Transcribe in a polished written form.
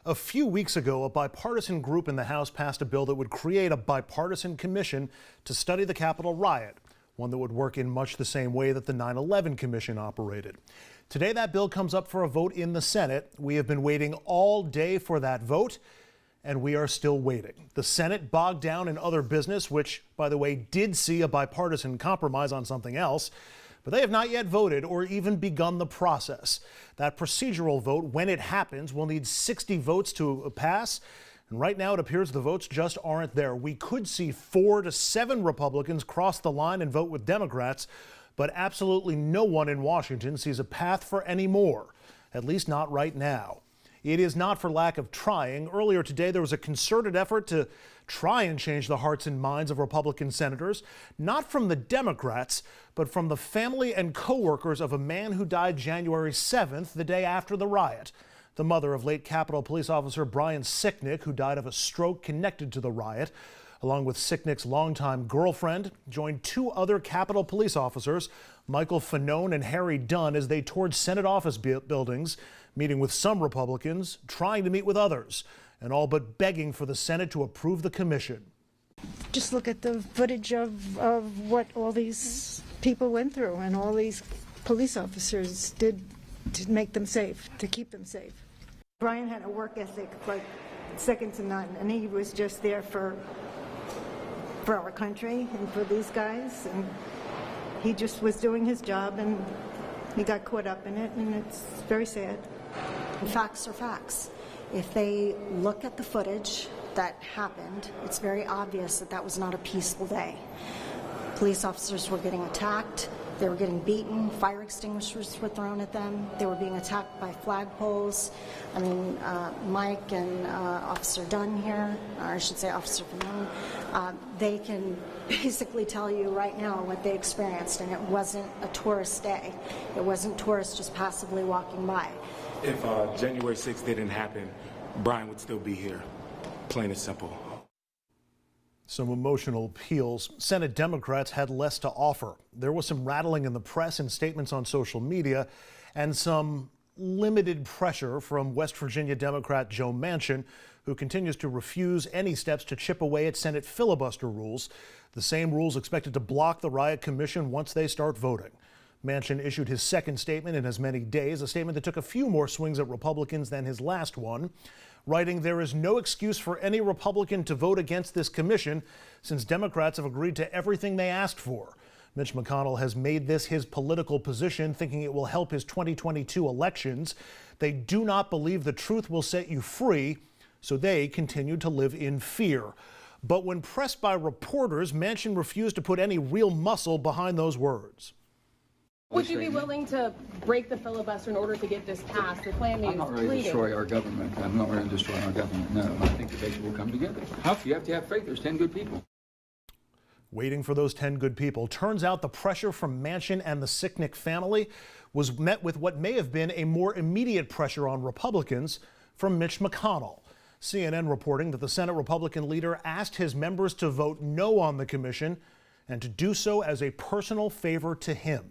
A few weeks ago, a bipartisan group in the House passed a bill that would create a bipartisan commission to study the Capitol riot, one that would work in much the same way that the 9/11 Commission operated. Today, that bill comes up for a vote in the Senate. We have been waiting all day for that vote, and we are still waiting. The Senate bogged down in other business, which, by the way, did see a bipartisan compromise on something else. But they have not yet voted or even begun the process. That procedural vote, when it happens, will need 60 votes to pass. And right now, it appears the votes just aren't there. We could see 4 to 7 Republicans cross the line and vote with Democrats, but absolutely no one in Washington sees a path for any more, at least not right now. It is not for lack of trying. Earlier today, there was a concerted effort to try and change the hearts and minds of Republican senators, not from the Democrats, but from the family and co-workers of a man who died January 7th, the day after the riot. The mother of late Capitol Police Officer Brian Sicknick, who died of a stroke connected to the riot, along with Sicknick's longtime girlfriend, joined 2 other Capitol Police officers, Michael Fanone and Harry Dunn, as they toured Senate office buildings, meeting with some Republicans, trying to meet with others, and all but begging for the Senate to approve the commission. Just look at the footage of what all these people went through and all these police officers did to make them safe, to keep them safe. Brian had a work ethic like second to none, and he was just there for our country and for these guys, and he just was doing his job, and he got caught up in it, and it's very sad. Facts are facts. If they look at the footage that happened, it's very obvious that that was not a peaceful day. Police officers were getting attacked, they were getting beaten, fire extinguishers were thrown at them, they were being attacked by flagpoles. I mean, Mike and Officer Dunn here, or I should say Officer Fanone, they can basically tell you right now what they experienced, and it wasn't a tourist day. It wasn't tourists just passively walking by. If January 6th didn't happen, Brian would still be here, plain and simple. Some emotional appeals. Senate Democrats had less to offer. There was some rattling in the press and statements on social media, and some limited pressure from West Virginia Democrat Joe Manchin, who continues to refuse any steps to chip away at Senate filibuster rules, the same rules expected to block the riot commission once they start voting. Manchin issued his second statement in as many days, a statement that took a few more swings at Republicans than his last one, writing, "There is no excuse for any Republican to vote against this commission since Democrats have agreed to everything they asked for." Mitch McConnell has made this his political position, thinking it will help his 2022 elections. They do not believe the truth will set you free, so they continue to live in fear. But when pressed by reporters, Manchin refused to put any real muscle behind those words. Would you be willing to break the filibuster in order to get this passed? The plan is I'm not ready to destroy our government. I'm not ready to destroy our government. No, I think the nation will come together. You have to have faith. There's 10 good people. Waiting for those 10 good people. Turns out the pressure from Manchin and the Sicknick family was met with what may have been a more immediate pressure on Republicans from Mitch McConnell. CNN reporting that the Senate Republican leader asked his members to vote no on the commission and to do so as a personal favor to him.